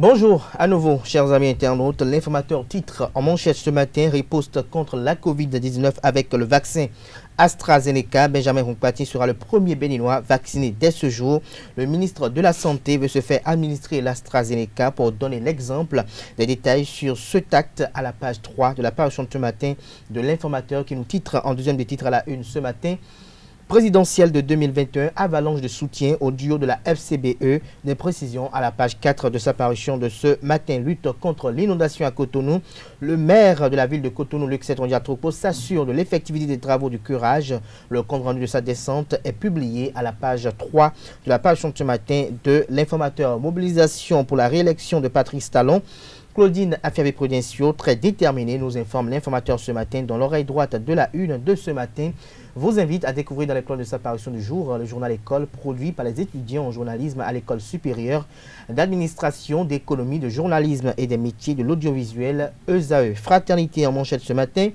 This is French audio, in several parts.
Bonjour à nouveau, chers amis internautes. L'informateur titre en manchette ce matin: riposte contre la Covid-19 avec le vaccin AstraZeneca. Benjamin Hunkpati sera le premier béninois vacciné dès ce jour. Le ministre de la Santé veut se faire administrer l'AstraZeneca pour donner l'exemple. Des détails sur ce acte à la page 3 de la parution de ce matin de l'informateur qui nous titre en deuxième des titres à la une ce matin. Présidentielle de 2021, avalanche de soutien au duo de la FCBE. Des précisions à la page 4 de sa parution de ce matin. Lutte contre l'inondation à Cotonou. Le maire de la ville de Cotonou, Luc Ondiatropo, s'assure de l'effectivité des travaux du curage. Le compte rendu de sa descente est publié à la page 3 de la parution de ce matin de l'informateur. Mobilisation pour la réélection de Patrice Talon. Claudine Affaire-Prudencio, très déterminée, nous informe l'informateur ce matin dans l'oreille droite de la une de ce matin. Vous invite à découvrir dans les plans de sa parution du jour le journal École produit par les étudiants en journalisme à l'École supérieure d'administration, d'économie, de journalisme et des métiers de l'audiovisuel ESAE. Fraternité en manchette ce matin.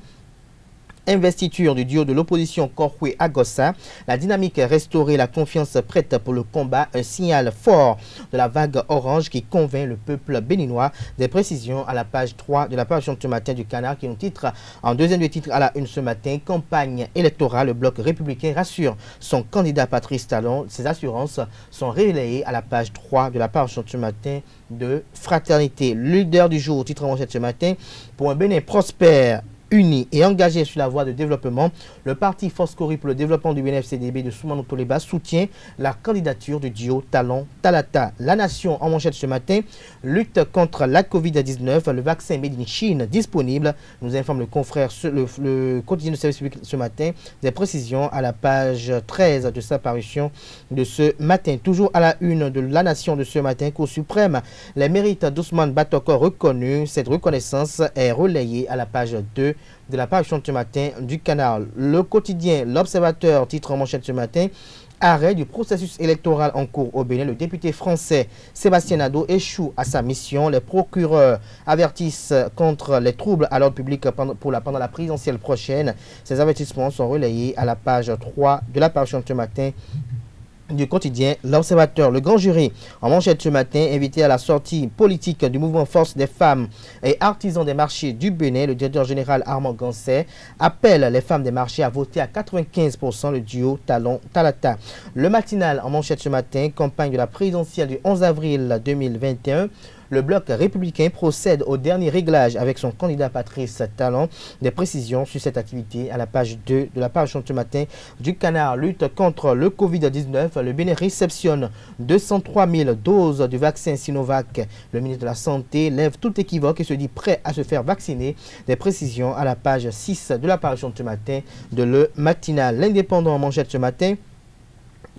Investiture du duo de l'opposition Korkwe-Agossa, la dynamique restaurée, la confiance prête pour le combat, un signal fort de la vague orange qui convainc le peuple béninois. Des précisions à la page 3 de la parution de ce matin du Canard qui nous titre en deuxième des titres à la une ce matin: campagne électorale, le bloc républicain rassure son candidat Patrice Talon. Ces assurances sont relayées à la page 3 de la parution de ce matin de Fraternité. Leader du jour, titre en manchette ce matin: pour un Bénin prospère, uni et engagé sur la voie de développement, le parti Force Cori pour le développement du BNFCDB de Soumano Toleba soutient la candidature du duo Talon-Talata. La Nation en manchette ce matin: lutte contre la Covid-19, le vaccin Made in Chine disponible, nous informe le confrère, le quotidien de service public ce matin. Des précisions à la page 13 de sa parution de ce matin. Toujours à la une de La Nation de ce matin: Cour suprême, les mérites d'Ousmane Batoko reconnus. Cette reconnaissance est relayée à la page 2 de la parution de ce matin du Canal. Le quotidien L'Observateur titre en manchette ce matin: arrêt du processus électoral en cours au Bénin. Le député français Sébastien Nadeau échoue à sa mission. Les procureurs avertissent contre les troubles à l'ordre public pendant la présidentielle prochaine. Ces avertissements sont relayés à la page 3 de la parution de ce matin du quotidien L'Observateur. Le grand jury en manchette ce matin: invité à la sortie politique du mouvement Force des femmes et artisans des marchés du Bénin. Le directeur général Armand Gansset appelle les femmes des marchés à voter à 95% le duo Talon-Talata. Le matinal en manchette ce matin: campagne de la présidentielle du 11 avril 2021. Le bloc républicain procède au dernier réglage avec son candidat Patrice Talon. Des précisions sur cette activité à la page 2 de la parution de ce matin du Canard. Lutte contre le Covid-19. Le Bénin réceptionne 203 000 doses du vaccin Sinovac. Le ministre de la Santé lève tout équivoque et se dit prêt à se faire vacciner. Des précisions à la page 6 de la parution de ce matin de Le Matinal. L'Indépendant en manchette ce matin: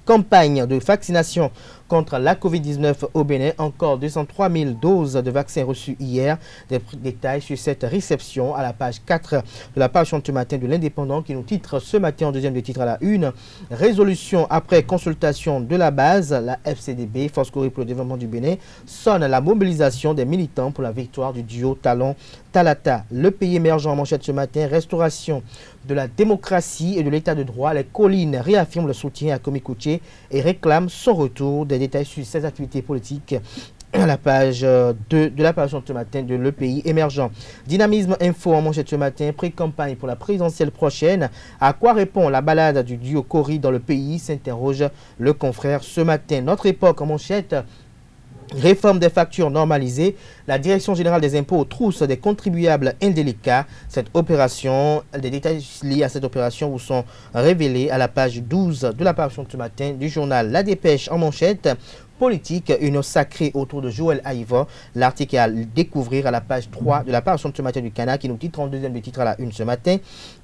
campagne de vaccination contre la Covid-19 au Bénin. Encore 203 000 doses de vaccins reçues hier. Des détails sur cette réception à la page 4 de la parution de ce matin de l'Indépendant qui nous titre ce matin en deuxième des titres à la une: résolution après consultation de la base. La FCDB, Force Cori pour le développement du Bénin, sonne la mobilisation des militants pour la victoire du duo Talon-Talata. Le pays émergent en manchette ce matin: restauration de la démocratie et de l'état de droit. Les collines réaffirment le soutien à Komi Kouché et réclament son retour. Des détails sur ses activités politiques à la page 2 de la parution de ce matin de Le Pays émergent. Dynamisme info en manchette ce matin: pré-campagne pour la présidentielle prochaine. À quoi répond la balade du duo Cori dans le pays, s'interroge le confrère ce matin. Notre époque en manchette: réforme des factures normalisées. La Direction générale des impôts trousse des contribuables indélicats. Cette opération, des détails liés à cette opération vous sont révélés à la page 12 de la parution de ce matin du journal La Dépêche en manchette: politique, une sacrée autour de Joël Aïva. L'article est à découvrir à la page 3 de la parution de ce matin du Canard qui nous titre en deuxième des titres à la une ce matin: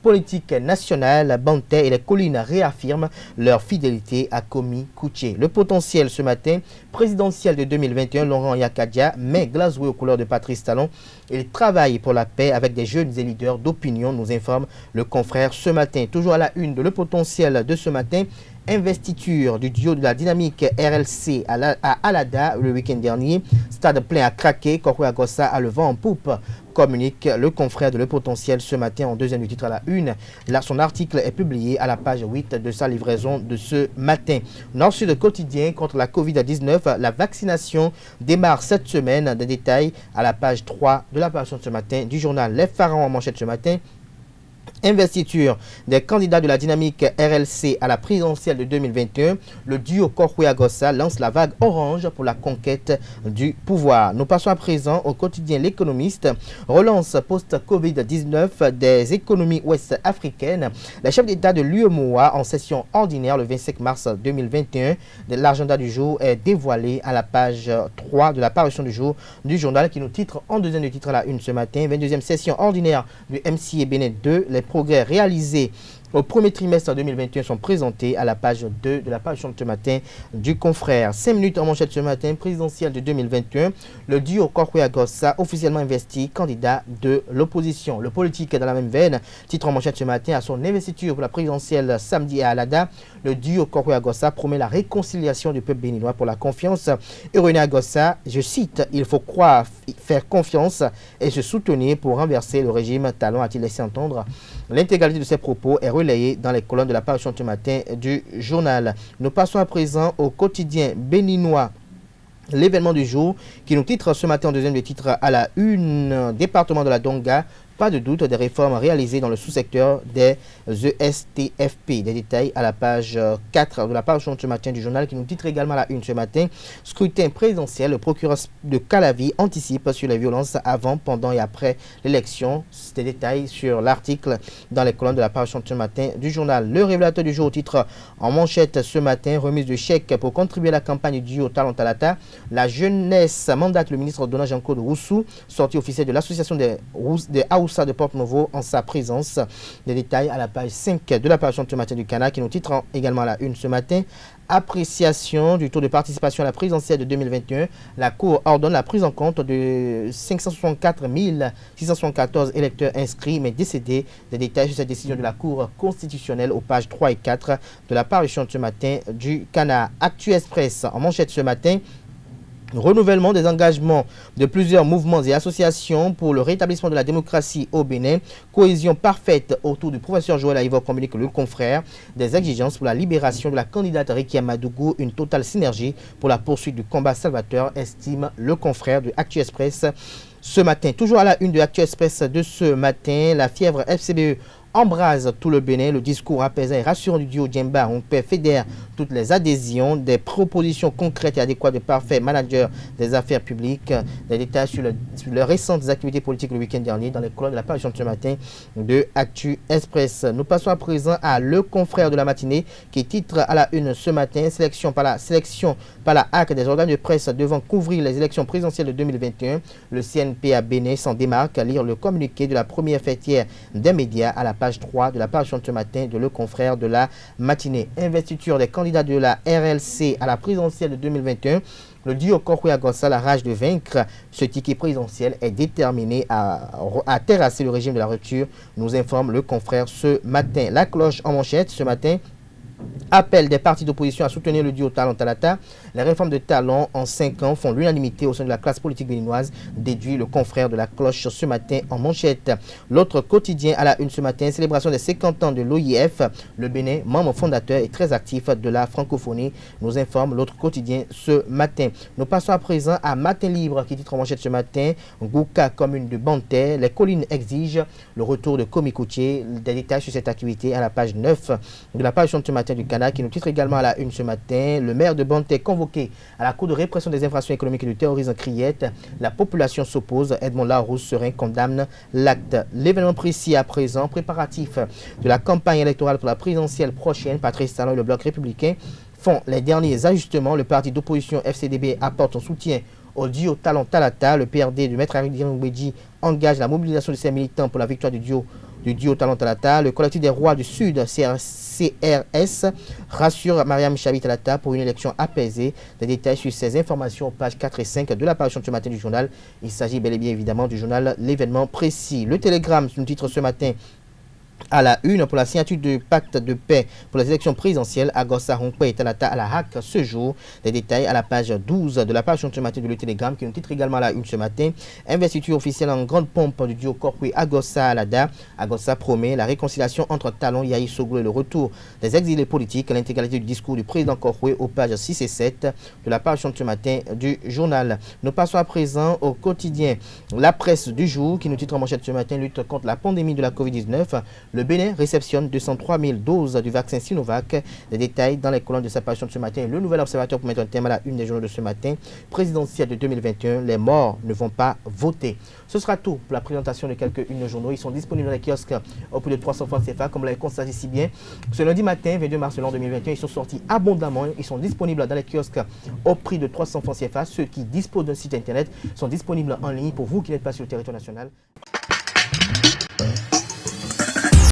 politique nationale, Bantais et les collines réaffirment leur fidélité à Komi Kouché. Le potentiel ce matin: présidentielle de 2021, Laurent Yakadia met Glasgow aux couleurs de Patrice Talon. Il travaille pour la paix avec des jeunes et leaders d'opinion, nous informe le confrère ce matin. Toujours à la une de Le Potentiel de ce matin: Investiture du duo de la dynamique RLC à Alada le week-end dernier. Stade plein à craquer. Kokou Agossa a le vent en poupe, communique le confrère de Le Potentiel ce matin en deuxième du titre à la une. Là, son article est publié à la page 8 de sa livraison de ce matin. Nord-Sud quotidien contre la Covid-19, la vaccination démarre cette semaine. Des détails à la page 3 de la page de ce matin du journal Les Pharaons en manchette ce matin. Investiture des candidats de la dynamique RLC à la présidentielle de 2021, le duo Kokou-Agossa lance la vague orange pour la conquête du pouvoir. Nous passons à présent au quotidien L'Économiste. Relance post-Covid-19 des économies ouest-africaines. Les chefs d'État de l'UEMOA en session ordinaire le 25 mars 2021. L'agenda du jour est dévoilé à la page 3 de la parution du jour du journal qui nous titre en deuxième du titre à la une ce matin. 22e session ordinaire du MCA Bénin 2. Les progrès réalisés au premier trimestre 2021 sont présentés à la page 2 de la page de ce matin du confrère. 5 minutes en manchette ce matin, présidentielle de 2021. Le duo Kokou-Agossa officiellement investi, candidat de l'opposition. Le politique est dans la même veine. Titre en manchette ce matin à son investiture pour la présidentielle samedi à Alada. Le duo Kokou-Agossa promet la réconciliation du peuple béninois pour la confiance. Et René Agossa, je cite, il faut croire, faire confiance et se soutenir pour renverser le régime Talon, a-t-il laissé entendre. L'intégralité de ses propos est relayée dans les colonnes de la parution ce matin du journal. Nous passons à présent au quotidien béninois. L'événement du jour qui nous titre ce matin en deuxième des titres à la une, département de la Donga. Pas de doute des réformes réalisées dans le sous-secteur des ESTFP. Des détails à la page 4 de la page de ce matin du journal qui nous titre également à la une ce matin. Scrutin présidentiel, le procureur de Calavi anticipe sur les violences avant, pendant et après l'élection. Des détails sur l'article dans les colonnes de la page de ce matin du journal. Le révélateur du jour au titre en manchette ce matin, remise de chèques pour contribuer à la campagne du Talon Talata. La jeunesse mandate le ministre Donald Jean-Claude Roussou, sortie officielle de l'association des Aoussa de Porte-Nouveau en sa présence. Des détails à la page 5 de la page de ce matin du Canard qui nous titre également à la une ce matin. Appréciation du taux de participation à la présidentielle de 2021. La Cour ordonne la prise en compte de 564 674 électeurs inscrits mais décédés. Des détails sur cette décision de la Cour constitutionnelle aux pages 3 et 4 de la parution de ce matin du Canard. Actu Express en manchette ce matin. Renouvellement des engagements de plusieurs mouvements et associations pour le rétablissement de la démocratie au Bénin. Cohésion parfaite autour du professeur Joël Aïvo, communique le confrère. Des exigences pour la libération de la candidate Rekia Madougou. Une totale synergie pour la poursuite du combat salvateur, estime le confrère de Actu Express ce matin. Toujours à la une de Actu Express de ce matin, la fièvre FCBE embrase tout le Bénin. Le discours apaisant et rassurant du duo Djemba Onkpe fédère toutes les adhésions, des propositions concrètes et adéquates de parfaits managers des affaires publiques. Des détails sur les récentes activités politiques le week-end dernier dans les colonnes de la page de ce matin de Actu Express. Nous passons à présent à Le Confrère de la matinée qui titre à la une ce matin, sélection par la HAC des organes de presse devant couvrir les élections présidentielles de 2021. Le CNP à Bénin s'en démarque à lire le communiqué de la première fêtière des médias à la page 3 de la page de ce matin de Le Confrère de la matinée. Investiture des candidats de la RLC à la présidentielle de 2021. Le duo Kokou-Agossa, la rage de vaincre. Ce ticket présidentiel est déterminé à terrasser le régime de la rupture, nous informe Le Confrère ce matin. La cloche en manchette ce matin. Appel des partis d'opposition à soutenir le duo Talon Talata. Les réformes de Talon en 5 ans font l'unanimité au sein de la classe politique béninoise, déduit le confrère de la cloche ce matin en manchette. L'autre quotidien à la une ce matin, célébration des 50 ans de l'OIF. Le Bénin, membre fondateur et très actif de la francophonie, nous informe l'autre quotidien ce matin. Nous passons à présent à Matin Libre qui titre en manchette ce matin. Gouka, commune de Banté, les collines exigent le retour de Komikoutié. Des détails sur cette activité à la page 9 de la page de ce matin du Canard qui nous titre également à la une ce matin. Le maire de Banté convoqué à la Cour de répression des infractions économiques et du terrorisme criette. La population s'oppose. Edmond Larousse Serein condamne l'acte. L'événement précis à présent, préparatif de la campagne électorale pour la présidentielle prochaine. Patrice Talon et le bloc républicain font les derniers ajustements. Le parti d'opposition FCDB apporte son soutien au duo Talon Talata. Le PRD de Maître Amédine Ngwedji engage la mobilisation de ses militants pour la victoire du duo Talon Talata. Le collectif des rois du Sud, CRS, rassure Mariam Chabi Talata pour une élection apaisée. Des détails sur ces informations aux pages 4 et 5 de la parution de ce matin du journal. Il s'agit bel et bien évidemment du journal L'événement précis. Le Télégramme, nous titre ce matin. À la une, pour la signature du pacte de paix pour les élections présidentielles, Agossa Ronkwe est à la HAC ce jour. Des détails à la page 12 de la page ce matin de le Télégramme qui nous titre également à la une ce matin. Investiture officielle en grande pompe du duo Korkwe Agossa Alada. Agossa promet la réconciliation entre Talon Yahi Soglo et le retour des exilés politiques. L'intégralité du discours du président Korkwe aux pages 6 et 7 de la page ce matin du journal. Nous passons à présent au quotidien La Presse du jour qui nous titre en manchette ce matin lutte contre la pandémie de la Covid-19. Le Bénin réceptionne 203 000 doses du vaccin Sinovac. Les détails dans les colonnes de sa page de ce matin. Le Nouvel Observateur pour mettre un thème à la une des journaux de ce matin. Présidentielle de 2021, les morts ne vont pas voter. Ce sera tout pour la présentation de quelques-unes journaux. Ils sont disponibles dans les kiosques au prix de 300 francs CFA, comme vous l'avez constaté si bien. Ce lundi matin, 22 mars de l'an 2021, ils sont sortis abondamment. Ils sont disponibles dans les kiosques au prix de 300 francs CFA. Ceux qui disposent d'un site internet sont disponibles en ligne pour vous qui n'êtes pas sur le territoire national.